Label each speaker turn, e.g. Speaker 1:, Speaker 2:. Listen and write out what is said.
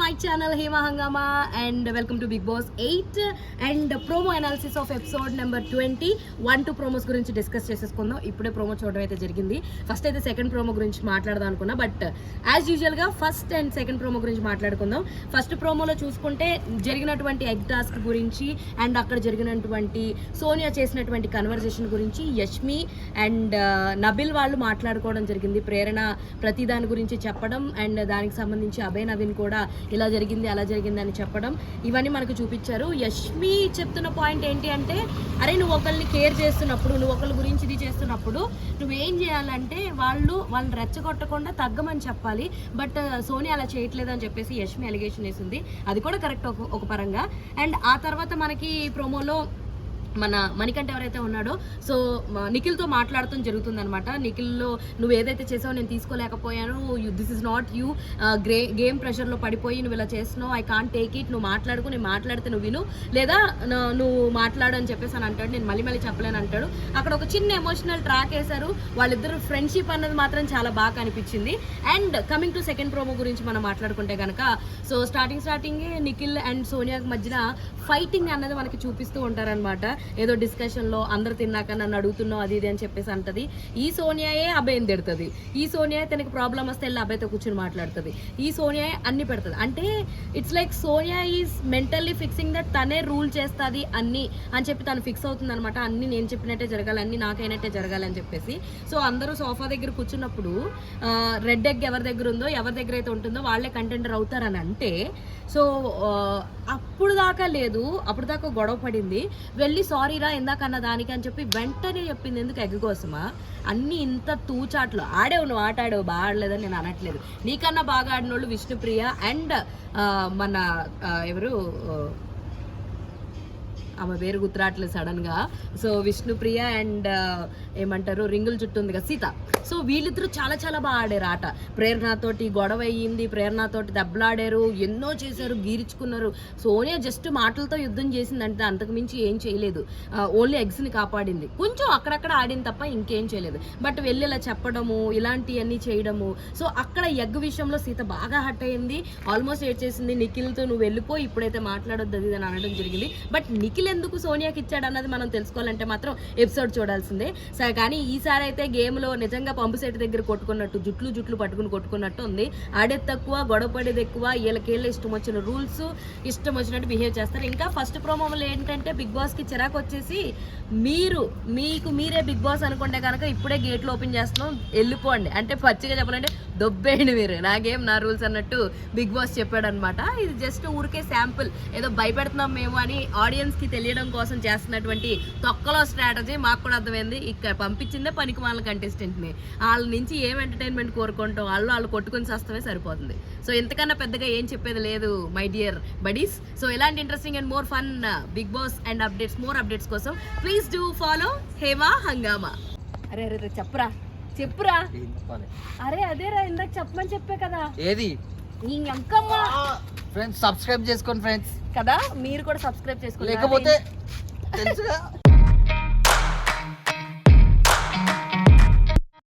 Speaker 1: my channel Hema Hangama and welcome to Bigg Boss 8 and promo analysis of episode number 20. 1-2 promos గురించి discuss చేసేసుకుందాం. ఇప్పుడే promo చూడడం అయితే జరిగింది. ఫస్ట్ అయితే సెకండ్ ప్రోమో గురించి మాట్లాడదాం అనుకున్నా, బట్ యాజ్ యూజువల్ గా ఫస్ట్ అండ్ సెకండ్ ప్రోమో గురించి మాట్లాడుకుందాం. ఫస్ట్ ప్రోమోలో చూసుకుంటే జరిగినటువంటి ఎగ్ టాస్క్ గురించి అండ్ అక్కడ జరిగినటువంటి సోనియా చేసినటువంటి కన్వర్జేషన్ గురించి యష్మి అండ్ నబిల్ వాళ్ళు మాట్లాడుకోవడం జరిగింది. ప్రేరణ ప్రతి దాని గురించి చెప్పడం అండ్ దానికి సంబంధించి అభయ్ నవీన్ కూడా ఇలా జరిగింది అలా జరిగింది అని చెప్పడం, ఇవన్నీ మనకు చూపించారు. యష్మి చెప్తున్న పాయింట్ ఏంటి అంటే, అరే నువ్వు ఒకరిని కేర్ చేస్తున్నప్పుడు, నువ్వు ఒకరి గురించి ఇది చేస్తున్నప్పుడు నువ్వేం చేయాలంటే వాళ్ళని రెచ్చగొట్టకుండా తగ్గమని చెప్పాలి. బట్ సోనియా అలా చేయట్లేదు అని చెప్పేసి యష్మి అలిగేషన్ వేసింది. అది కూడా కరెక్ట్ ఒక పరంగా. అండ్ ఆ తర్వాత మనకి ప్రోమోలో మన మణికంఠ ఎవరైతే ఉన్నాడో సో నిఖిల్తో మాట్లాడటం జరుగుతుంది అనమాట. నిఖిల్లో నువ్వు ఏదైతే చేసావో నేను తీసుకోలేకపోయాను, this is not you, game ప్రెషర్లో పడిపోయి నువ్వు ఇలా చేస్తున్నావు, ఐ కాంట్ టేక్ ఇట్, నువ్వు మాట్లాడుకు, నేను మాట్లాడితే నువ్వు విను, లేదా నువ్వు మాట్లాడు అని చెప్పేసి అని అంటాడు. నేను మళ్ళీ చెప్పలేను అంటాడు. అక్కడ ఒక చిన్న ఎమోషనల్ ట్రాక్ వేశారు. వాళ్ళిద్దరు ఫ్రెండ్షిప్ అన్నది మాత్రం చాలా బాగా అనిపించింది. And coming to second promo గురించి మనం మాట్లాడుకుంటే కనుక, సో స్టార్టింగే నిఖిల్ అండ్ సోనియా మధ్యన ఫైటింగ్ అన్నది మనకి చూపిస్తూ ఉంటారనమాట. ఏదో డిస్కషన్లో అందరు తిన్నాక నన్ను అడుగుతున్నావు అది ఇది అని చెప్పేసి అంటది. ఈ సోనియాయే అభయం తిడుతుంది, ఈ సోనియా తనకి ప్రాబ్లం వస్తే వెళ్ళి అభయ్తో కూర్చొని మాట్లాడుతుంది, ఈ సోనియా అన్ని పెడుతుంది. అంటే it's like Sonia is mentally fixing that తనే రూల్ చేస్తుంది అన్ని అని చెప్పి తను ఫిక్స్ అవుతుంది అనమాట. అన్ని నేను చెప్పినట్టే జరగాలి, అన్ని నాకైనట్టే జరగాలి అని చెప్పేసి. సో అందరూ సోఫా దగ్గర కూర్చున్నప్పుడు రెడ్ ఎగ్ ఎవరి దగ్గర ఉందో, ఎవరి దగ్గర అయితే ఉంటుందో వాళ్ళే కంటెండర్ అవుతారని అంటే, సో అప్పుడు దాకా లేదు, అప్పుడు దాకా గొడవ పడింది, వెళ్ళి సారీరా ఇందాకన్న దానికి అని చెప్పి వెంటనే చెప్పింది. ఎందుకు ఎగ్ కోసమా? అన్ని ఇంత తూచాట్లు ఆడేవు, నువ్వు ఆట ఆడేవు, బాగా ఆడలేదని నేను అనట్లేదు. నీకన్నా బాగా ఆడిన వాళ్ళు విష్ణుప్రియ అండ్ మన ఎవరు ఆమె పేరు గుర్తురాట్లేదు సడన్ గా. సో విష్ణుప్రియ అండ్ ఏమంటారు రింగుల చుట్టూ ఉంది కదా సీత. సో వీళ్ళిద్దరూ చాలా చాలా బాగా ఆడారు ఆట. ప్రేరణతోటి గొడవ అయ్యింది, ప్రేరణతోటి దెబ్బలాడారు, ఎన్నో చేశారు, గీర్చుకున్నారు. సోనియా జస్ట్ మాటలతో యుద్ధం చేసిందంటే అంతకు మించి ఏం చేయలేదు. ఓన్లీ ఎగ్స్ని కాపాడింది, కొంచెం అక్కడక్కడ ఆడింది తప్ప ఇంకేం చేయలేదు. బట్ వెళ్ళి ఇలా చెప్పడము, ఇలాంటివన్నీ చేయడము. సో అక్కడ ఎగ్ విషయంలో సీత బాగా హట్ అయ్యింది, ఆల్మోస్ట్ ఏడ్ చేసింది. నిఖిల్తో నువ్వు వెళ్ళిపోయి ఇప్పుడైతే మాట్లాడొద్దు అది అని అనడం జరిగింది. బట్ నిఖిల్ ఎందుకు సోనియాకి ఇచ్చాడు అన్నది మనం తెలుసుకోవాలంటే మాత్రం ఎపిసోడ్ చూడాల్సిందే. సరే, కానీ ఈసారి అయితే గేమ్లో నిజంగా పంపు సెట్ దగ్గర కొట్టుకున్నట్టు జుట్లు పట్టుకుని కొట్టుకున్నట్టు ఉంది. ఆడేది తక్కువ, గొడవ పడేది ఎక్కువ, వీళ్ళకేళ్ళ ఇష్టం వచ్చిన రూల్స్ ఇష్టం వచ్చినట్టు బిహేవ్ చేస్తారు. ఇంకా ఫస్ట్ ప్రోమోలో ఏంటంటే బిగ్ బాస్కి చిరాకు వచ్చేసి, మీకు మీరే బిగ్ బాస్ అనుకుంటే కనుక ఇప్పుడే గేట్లు ఓపెన్ చేస్తున్నాం వెళ్ళిపోండి అంటే, పచ్చిగా చెప్పాలంటే దొబ్బేయండి మీరు, నా గేమ్ నా రూల్స్ అన్నట్టు బిగ్ బాస్ చెప్పాడు అనమాట. ఇది జస్ట్ ఊరికే శాంపుల్, ఏదో భయపెడుతున్నాం మేము అని ఆడియన్స్కి తెలియడం కోసం చేస్తున్నటువంటి తొక్కలో స్ట్రాటజీ. మాకు కూడా అర్థమైంది. ఇక్కడ పంపించిందే పనికి వాళ్ళ కంటెస్టెంట్ని, వాళ్ళ నుంచి ఏం ఎంటర్టైన్మెంట్ కోరుకుంటాం, వాళ్ళు కొట్టుకుని చేస్తమే సరిపోతుంది. సో ఇంతకన్నా పెద్దగా ఏం చెప్పేది లేదు మై డియర్ బడీస్. సో ఇలాంటి interesting and more fun Bigg Boss and updates, more updates కోసం please do follow Hema Hungama. అరే చెప్పురా అరే అదేరా ఇందాక చెప్పమని చెప్పే కదా.
Speaker 2: ఏది
Speaker 1: ఇంకమ్మా
Speaker 2: ఫ్రెండ్స్ సబ్స్క్రైబ్ చేసుకోండి ఫ్రెండ్స్
Speaker 1: కదా, మీరు కూడా సబ్స్క్రైబ్ చేసుకోండి.
Speaker 2: లేకపోతే తెలుసుగా